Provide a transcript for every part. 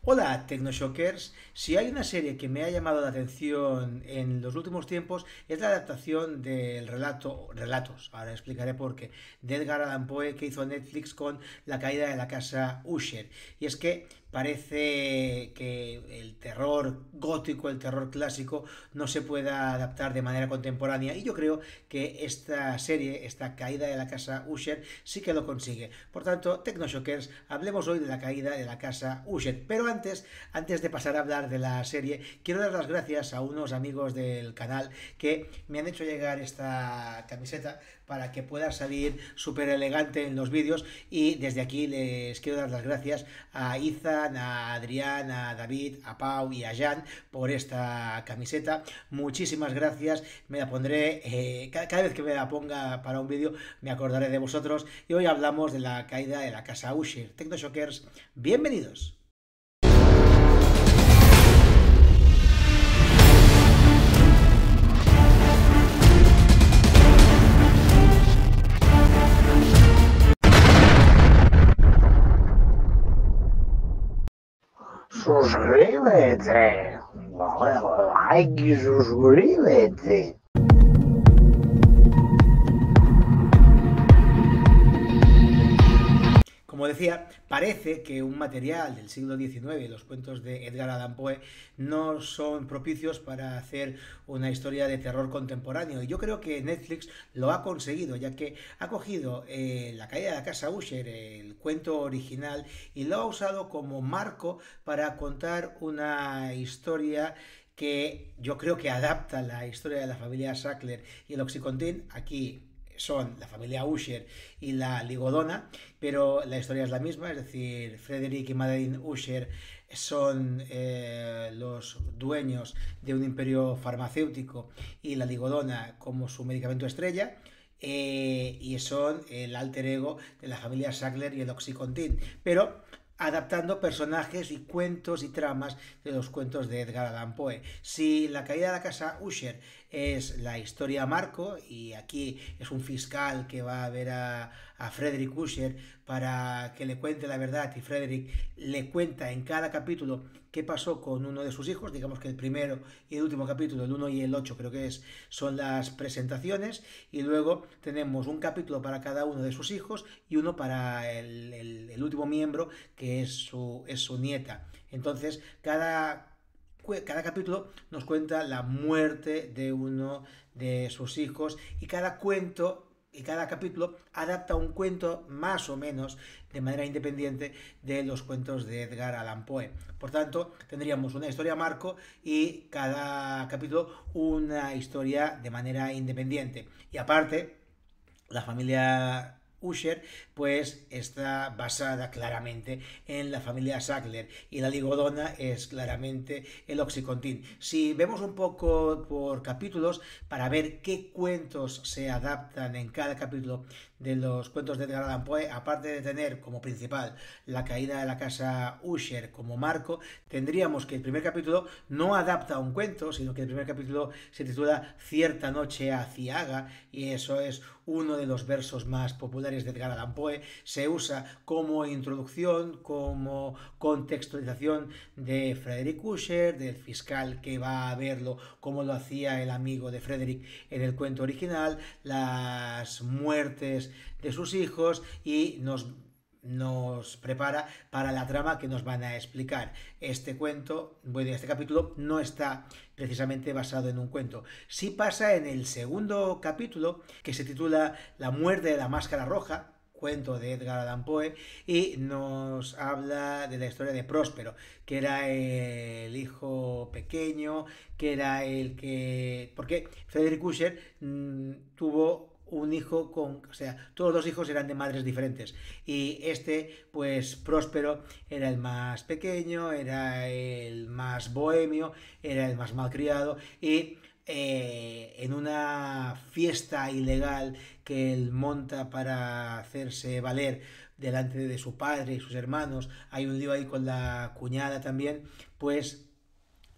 Hola, TecnoShockers. Si hay una serie que me ha llamado la atención en los últimos tiempos es la adaptación del relatos, ahora explicaré por qué, de Edgar Allan Poe que hizo Netflix con La caída de la casa Usher. Y es que parece que el terror gótico, el terror clásico, no se pueda adaptar de manera contemporánea y yo creo que esta serie, esta caída de la casa Usher, sí que lo consigue. Por tanto, TecnoShockers, hablemos hoy de la caída de la casa Usher. Pero antes de pasar a hablar de la serie, quiero dar las gracias a unos amigos del canal que me han hecho llegar esta camiseta para que pueda salir súper elegante en los vídeos y desde aquí les quiero dar las gracias a Izan, a Adrián, a David, a Pau y a Jan por esta camiseta. Muchísimas gracias, me la pondré cada vez que me la ponga para un vídeo me acordaré de vosotros y hoy hablamos de la caída de la casa Usher. TecnoShockers, bienvenidos. Suscríbete. Like y suscríbete. Como decía, parece que un material del siglo XIX, los cuentos de Edgar Allan Poe, no son propicios para hacer una historia de terror contemporáneo. Y yo creo que Netflix lo ha conseguido, ya que ha cogido La caída de la casa Usher, el cuento original, y lo ha usado como marco para contar una historia que yo creo que adapta la historia de la familia Sackler y el Oxycontin. Aquí son la familia Usher y la Ligodona, pero la historia es la misma, es decir, Frederick y Madeline Usher son los dueños de un imperio farmacéutico y la Ligodona como su medicamento estrella. Y son el alter ego de la familia Sackler y el Oxycontin, pero adaptando personajes y cuentos y tramas de los cuentos de Edgar Allan Poe. Si La caída de la casa Usher es la historia Marco y aquí es un fiscal que va a ver a Frederick Usher para que le cuente la verdad y Frederick le cuenta en cada capítulo qué pasó con uno de sus hijos, digamos que el primero y el último capítulo, el 1 y el 8 creo que son las presentaciones y luego tenemos un capítulo para cada uno de sus hijos y uno para el último miembro que es su nieta. Entonces, cada capítulo nos cuenta la muerte de uno de sus hijos y cada cuento y cada capítulo adapta un cuento más o menos de manera independiente de los cuentos de Edgar Allan Poe. Por tanto, tendríamos una historia marco y cada capítulo una historia de manera independiente. Y aparte, la familia Usher pues está basada claramente en la familia Sackler y la ligodona es claramente el Oxycontin. Si vemos un poco por capítulos para ver qué cuentos se adaptan en cada capítulo de los cuentos de Edgar Allan Poe, aparte de tener como principal la caída de la casa Usher como marco, tendríamos que el primer capítulo no adapta a un cuento, sino que el primer capítulo se titula Cierta noche a Ciaga y eso es uno de los versos más populares de Edgar Allan Poe. Se usa como introducción, como contextualización de Frederick Usher, del fiscal que va a verlo como lo hacía el amigo de Frederick en el cuento original, las muertes de sus hijos y nos prepara para la trama que nos van a explicar. Este cuento, bueno, este capítulo no está precisamente basado en un cuento. Sí pasa en el segundo capítulo, que se titula La muerte de la máscara roja, cuento de Edgar Allan Poe, y nos habla de la historia de Próspero, que era el hijo pequeño, que era el que... Porque Frederick Usher tuvo un hijo o sea, todos los hijos eran de madres diferentes y este, pues Próspero era el más pequeño, era el más bohemio, era el más malcriado y en una fiesta ilegal que él monta para hacerse valer delante de su padre y sus hermanos, hay un lío ahí con la cuñada también, pues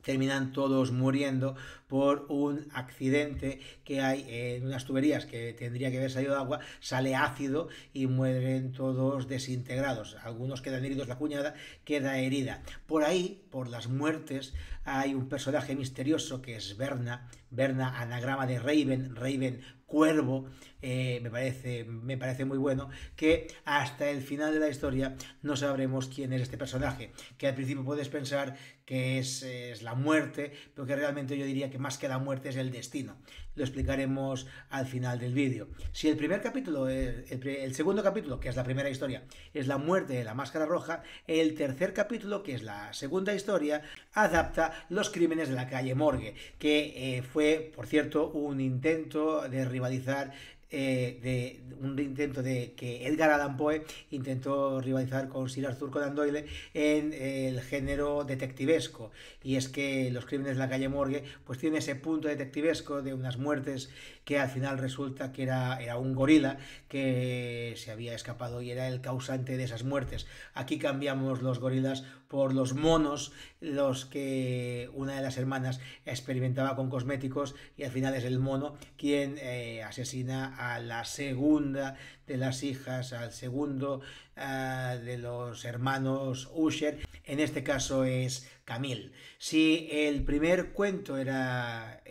terminan todos muriendo por un accidente que hay en unas tuberías que tendría que haber salido de agua, sale ácido y mueren todos desintegrados. Algunos quedan heridos, la cuñada queda herida. Por ahí, por las muertes, hay un personaje misterioso que es Berna, Berna, anagrama de Raven, Raven cuervo, me parece muy bueno, que hasta el final de la historia no sabremos quién es este personaje, que al principio puedes pensar que es la muerte, pero que realmente yo diría que más que la muerte es el destino. Lo explicaremos al final del vídeo. Si el primer capítulo, el segundo capítulo, que es la primera historia, es la muerte de la Máscara Roja, el tercer capítulo, que es la segunda historia, adapta los crímenes de la calle Morgue, que fue, por cierto, un intento de rivalizar de un intento de que Edgar Allan Poe intentó rivalizar con Sir Arthur Conan Doyle en el género detectivesco, y es que los crímenes de la calle Morgue pues tiene ese punto detectivesco de unas muertes que al final resulta que era un gorila que se había escapado y era el causante de esas muertes. Aquí cambiamos los gorilas por los monos, los que una de las hermanas experimentaba con cosméticos, y al final es el mono quien asesina a la segunda de las hijas, al segundo de los hermanos Usher. En este caso es Camille. Si el primer cuento era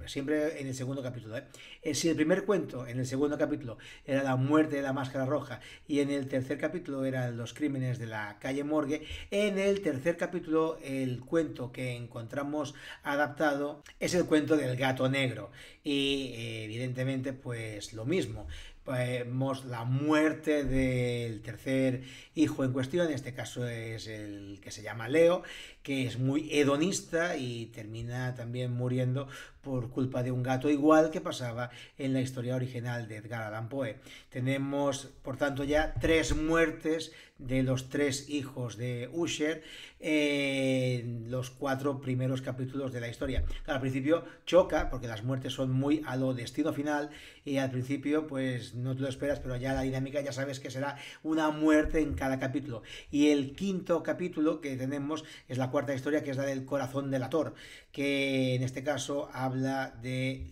siempre en el segundo capítulo, si el primer cuento en el segundo capítulo era la muerte de la Máscara Roja y en el tercer capítulo eran los crímenes de la calle Morgue, en el tercer capítulo el cuento que encontramos adaptado es el cuento del gato negro, y evidentemente pues lo mismo. Vemos la muerte del tercer hijo en cuestión, en este caso es el que se llama Leo, que es muy hedonista y termina también muriendo por culpa de un gato, igual que pasaba en la historia original de Edgar Allan Poe. Tenemos, por tanto, ya 3 muertes de los 3 hijos de Usher en los 4 primeros capítulos de la historia. Claro, al principio choca porque las muertes son muy a lo Destino Final, y al principio pues no te lo esperas, pero ya la dinámica ya sabes que será una muerte en cada capítulo. Y el quinto capítulo que tenemos es la cuarta historia, que es la del corazón delator, que en este caso habla de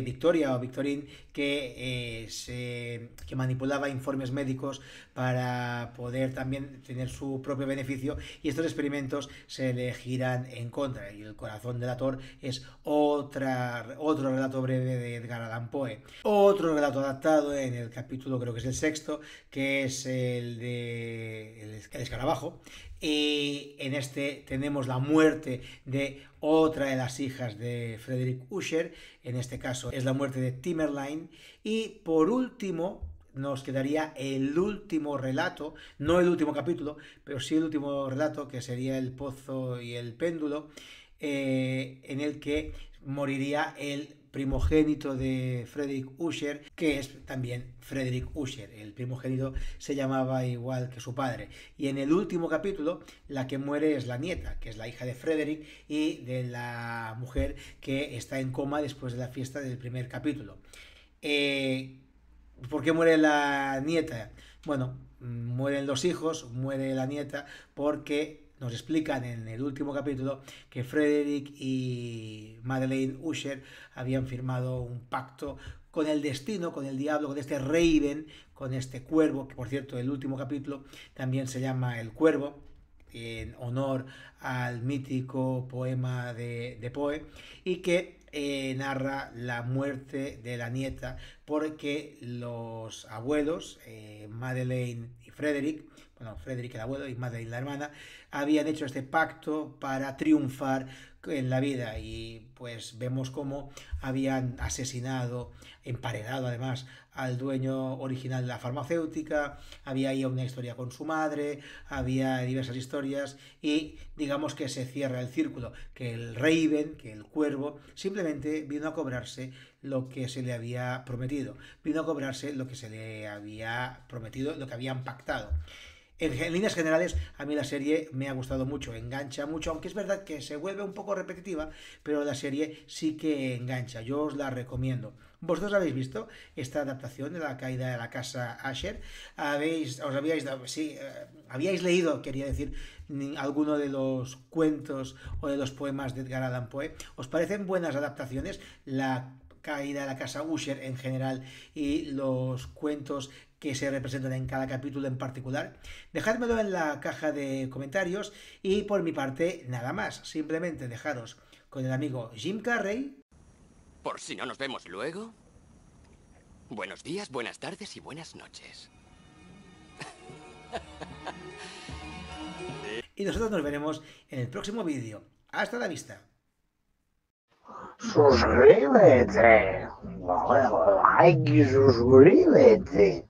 Victoria o Victorine, que manipulaba informes médicos para poder también tener su propio beneficio, y estos experimentos se le giran en contra. Y el corazón delator es otro relato breve de Edgar Allan Poe. Otro relato adaptado en el capítulo, creo que es el sexto, que es el de el escarabajo. Y en este tenemos la muerte de otra de las hijas de Frederick Usher, en este caso es la muerte de Timberline. Y por último nos quedaría el último relato, no el último capítulo, pero sí el último relato, que sería El pozo y el péndulo, en el que moriría el primogénito de Frederick Usher, que es también Frederick Usher. El primogénito se llamaba igual que su padre. Y en el último capítulo, la que muere es la nieta, que es la hija de Frederick y de la mujer que está en coma después de la fiesta del primer capítulo. ¿Por qué muere la nieta? Bueno, mueren los hijos, muere la nieta porque nos explican en el último capítulo que Frederick y Madeleine Usher habían firmado un pacto con el destino, con el diablo, con este Raven, con este cuervo, que por cierto el último capítulo también se llama El Cuervo, en honor al mítico poema de Poe, y que narra la muerte de la nieta porque los abuelos, Madeleine y Frederick, bueno, Frederick el abuelo y Madeleine la hermana, habían hecho este pacto para triunfar en la vida, y pues vemos cómo habían asesinado, emparedado además, al dueño original de la farmacéutica. Había ahí una historia con su madre, había diversas historias, y digamos que se cierra el círculo, que el Raven, que el cuervo, simplemente vino a cobrarse lo que se le había prometido, vino a cobrarse lo que se le había prometido, lo que habían pactado. En líneas generales, a mí la serie me ha gustado mucho, engancha mucho, aunque es verdad que se vuelve un poco repetitiva, pero la serie sí que engancha, yo os la recomiendo. ¿Vosotros habéis visto esta adaptación de La caída de la casa Asher? ¿Os habíais, sí, habíais leído, quería decir, alguno de los cuentos o de los poemas de Edgar Allan Poe? ¿Os parecen buenas adaptaciones? La caída de la casa Usher en general y los cuentos que se representan en cada capítulo en particular. Dejádmelo en la caja de comentarios y por mi parte nada más, simplemente dejaros con el amigo Jim Carrey. Por si no nos vemos luego. Buenos días, buenas tardes y buenas noches. Y nosotros nos veremos en el próximo vídeo. Hasta la vista. Suscríbete. Dale like y suscríbete.